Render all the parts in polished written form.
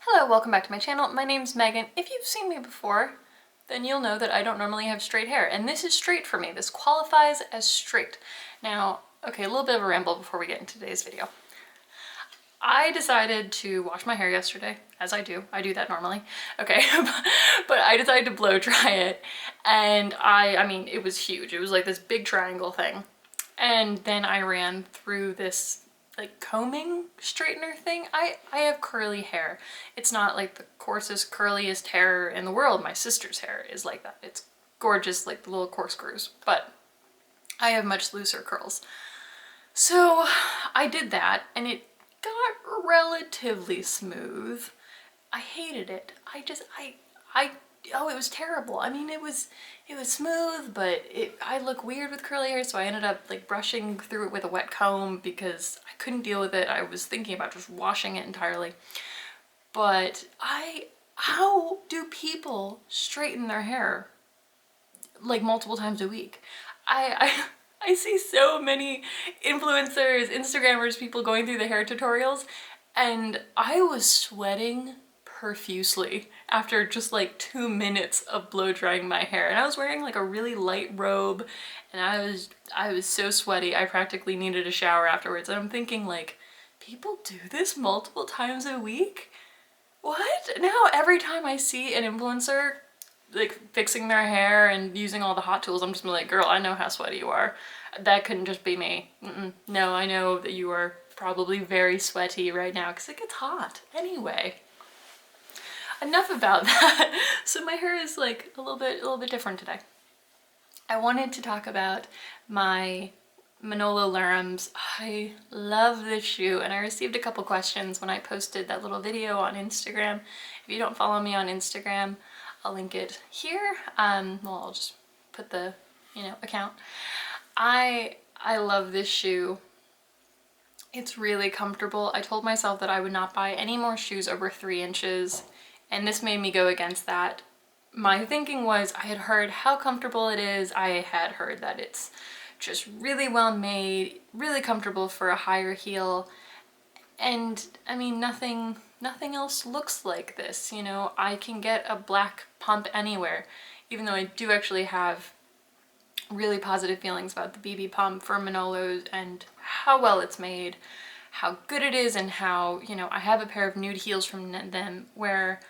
Hello, welcome back to my channel. My name's Megan. If you've seen me before, then you'll know that I don't normally have straight hair, and this is straight for me. This qualifies as straight. Now, okay, a little bit of a ramble before we get into today's video. I decided to wash my hair yesterday, as I do. I do that normally. Okay, but I decided to blow dry it, and I mean, it was huge. It was like this big triangle thing. And then I ran through this like combing straightener thing. I have curly hair. It's not like the coarsest, curliest hair in the world. My sister's hair is like that. It's gorgeous, like the little corkscrews, but I have much looser curls. So I did that and it got relatively smooth. I hated it. Oh, it was terrible. I mean, it was smooth, but I look weird with curly hair, so I ended up like brushing through it with a wet comb because I couldn't deal with it. I was thinking about just washing it entirely. But how do people straighten their hair like multiple times a week? I see so many influencers, Instagrammers, people going through the hair tutorials, and I was sweating profusely after just like 2 minutes of blow drying my hair. And I was wearing like a really light robe and I was so sweaty I practically needed a shower afterwards. And I'm thinking, like, people do this multiple times a week? What? Now every time I see an influencer like fixing their hair and using all the hot tools, I'm just like, girl, I know how sweaty you are. That couldn't just be me. No, I know that you are probably very sweaty right now because it gets hot anyway. Enough about that. So my hair is like a little bit different today. I wanted to talk about my Manolo Lurums. I love this shoe, and I received a couple questions when I posted that little video on Instagram. If you don't follow me on Instagram, I'll link it here. Well, I'll just put the, account. I love this shoe. It's really comfortable. I told myself that I would not buy any more shoes over 3 inches. And this made me go against that. My thinking was I had heard how comfortable it is. I had heard that it's just really well made, really comfortable for a higher heel. And I mean, nothing else looks like this. I can get a black pump anywhere, even though I do actually have really positive feelings about the BB pump for Manolos and how well it's made, how good it is, and how, I have a pair of nude heels from them where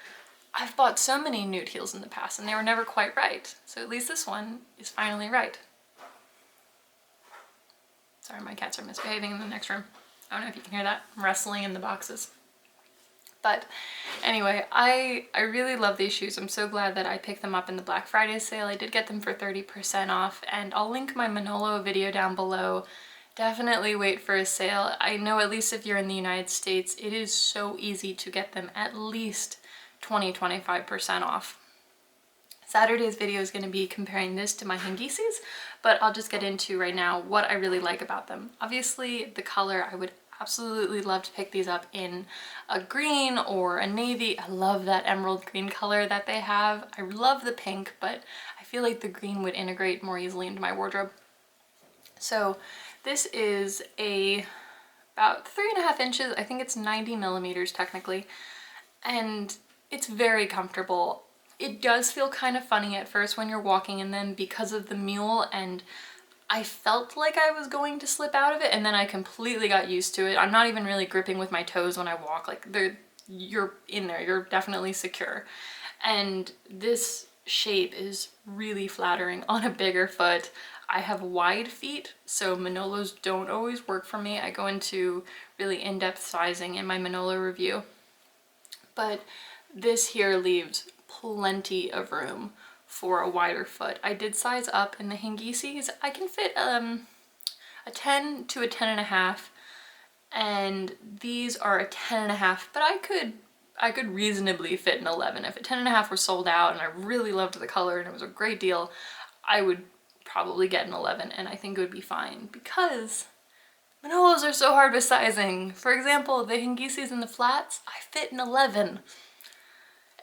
I've bought so many nude heels in the past and they were never quite right. So at least this one is finally right. Sorry, my cats are misbehaving in the next room. I don't know if you can hear that. I'm wrestling in the boxes. But anyway, I really love these shoes. I'm so glad that I picked them up in the Black Friday sale. I did get them for 30% off, and I'll link my Manolo video down below. Definitely wait for a sale. I know at least if you're in the United States, it is so easy to get them at least 20–25% off. Saturday's video is going to be comparing this to my Hangisis, but I'll just get into right now what I really like about them. Obviously, the color, I would absolutely love to pick these up in a green or a navy. I love that emerald green color that they have. I love the pink, but I feel like the green would integrate more easily into my wardrobe. So this is about 3.5 inches. I think it's 90 millimeters technically, and it's very comfortable. It does feel kind of funny at first when you're walking in them because of the mule, and I felt like I was going to slip out of it, and then I completely got used to it. I'm not even really gripping with my toes when I walk. Like, you're in there, you're definitely secure. And this shape is really flattering on a bigger foot. I have wide feet, so Manolos don't always work for me. I go into really in-depth sizing in my Manolo review. But this here leaves plenty of room for a wider foot. I did size up in the Hangisis. I can fit a 10 to a 10.5, and these are a 10.5, but I could reasonably fit an 11. If a 10.5 were sold out and I really loved the color and it was a great deal, I would probably get an 11, and I think it would be fine because Manolos are so hard with sizing. For example, the Hangisis in the flats, I fit an 11.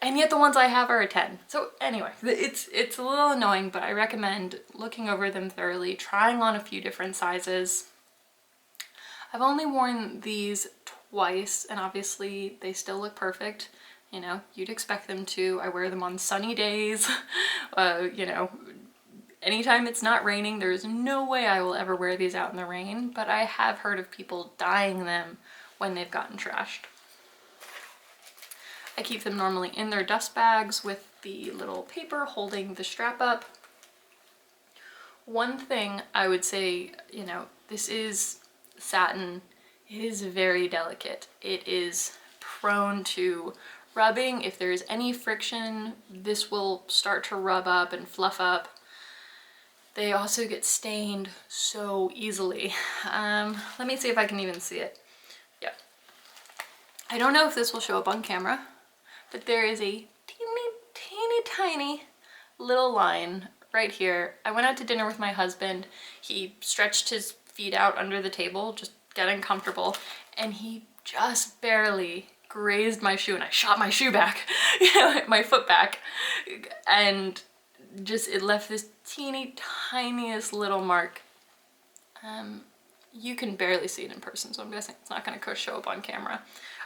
And yet the ones I have are a 10. So anyway, it's a little annoying, but I recommend looking over them thoroughly, trying on a few different sizes. I've only worn these twice, and obviously they still look perfect. You know, you'd expect them to. I wear them on sunny days, you know, anytime it's not raining. There's no way I will ever wear these out in the rain, but I have heard of people dyeing them when they've gotten trashed. I keep them normally in their dust bags with the little paper holding the strap up. One thing I would say, you know, this is satin. It is very delicate. It is prone to rubbing. If there's any friction, this will start to rub up and fluff up. They also get stained so easily. Let me see if I can even see it. Yeah. I don't know if this will show up on camera, but there is a teeny tiny little line right here. I went out to dinner with my husband. He stretched his feet out under the table, just getting comfortable, and he just barely grazed my shoe, and I shot my shoe back, you know, my foot back, and just it left this teeny tiniest little mark. You can barely see it in person, so I'm guessing it's not going to show up on camera.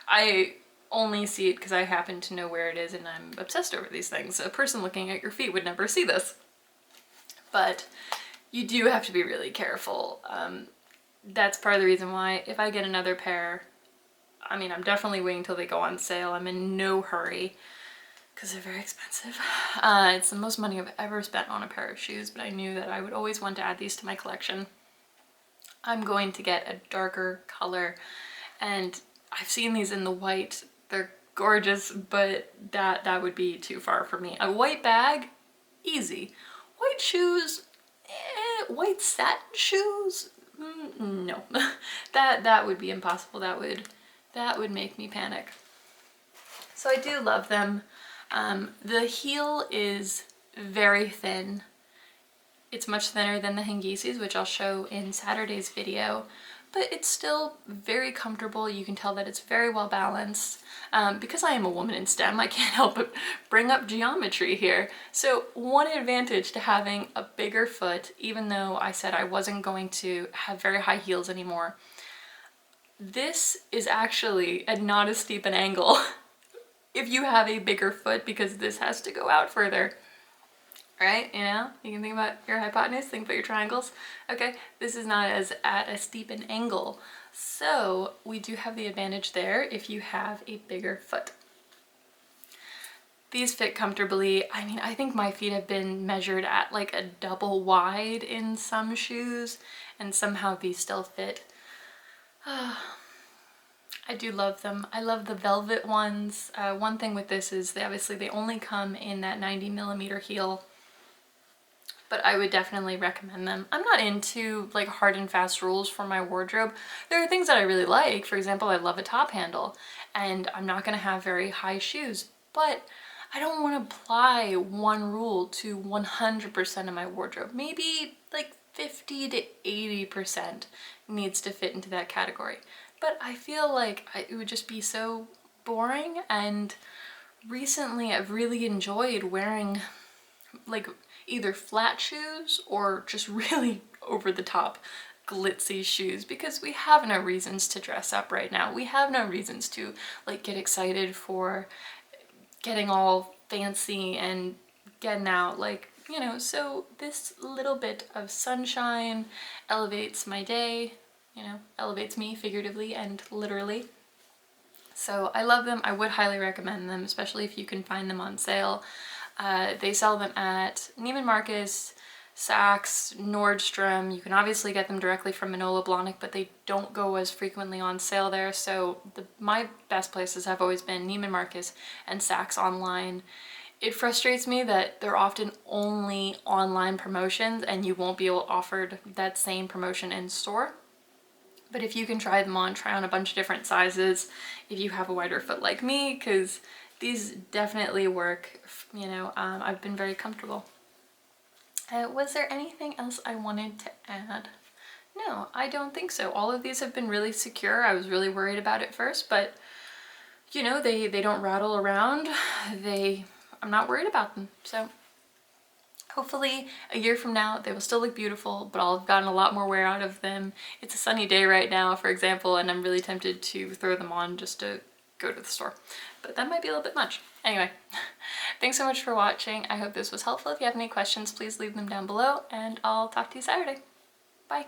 I only see it because I happen to know where it is, and I'm obsessed over these things. A person looking at your feet would never see this. But you do have to be really careful. That's part of the reason why if I get another pair, I mean, I'm definitely waiting till they go on sale. I'm in no hurry because they're very expensive. It's the most money I've ever spent on a pair of shoes, but I knew that I would always want to add these to my collection. I'm going to get a darker color, and I've seen these in the white. They're gorgeous, but that would be too far for me. A white bag, easy. White shoes, white satin shoes, no. that would be impossible. That would make me panic. So I do love them. The heel is very thin. It's much thinner than the Hangisis, which I'll show in Saturday's video, but it's still very comfortable. You can tell that it's very well balanced. Because I am a woman in STEM, I can't help but bring up geometry here. So one advantage to having a bigger foot, even though I said I wasn't going to have very high heels anymore, this is actually at not as steep an angle if you have a bigger foot, because this has to go out further. Right? You know, you can think about your hypotenuse, think about your triangles. Okay, this is not as at a steep an angle. So we do have the advantage there if you have a bigger foot. These fit comfortably. I mean, I think my feet have been measured at like a double wide in some shoes, and somehow these still fit. I do love them. I love the velvet ones. One thing with this is they only come in that 90mm heel. But I would definitely recommend them. I'm not into like hard and fast rules for my wardrobe. There are things that I really like. For example, I love a top handle, and I'm not gonna have very high shoes, but I don't want to apply one rule to 100% of my wardrobe. Maybe like 50 to 80% needs to fit into that category. But I feel like it would just be so boring, and recently I've really enjoyed wearing like either flat shoes or just really over the top glitzy shoes, because we have no reasons to dress up right now. We have no reasons to like get excited for getting all fancy and getting out, like, you know, so this little bit of sunshine elevates my day, you know, elevates me figuratively and literally. So I love them. I would highly recommend them, especially if you can find them on sale. They sell them at Neiman Marcus, Saks, Nordstrom. You can obviously get them directly from Manolo, Blahnik, but they don't go as frequently on sale there. So my best places have always been Neiman Marcus and Saks online. It frustrates me that they're often only online promotions and you won't be offered that same promotion in store. But if you can try them on, try on a bunch of different sizes if you have a wider foot like me, because these definitely work, you know. I've been very comfortable. Was there anything else I wanted to add? No, I don't think so. All of these have been really secure. I was really worried about it first, but you know, they don't rattle around. I'm not worried about them. So hopefully a year from now they will still look beautiful, but I'll have gotten a lot more wear out of them. It's a sunny day right now, for example, and I'm really tempted to throw them on just to go to the store. But that might be a little bit much. Anyway, thanks so much for watching. I hope this was helpful. If you have any questions, please leave them down below, and I'll talk to you Saturday. Bye.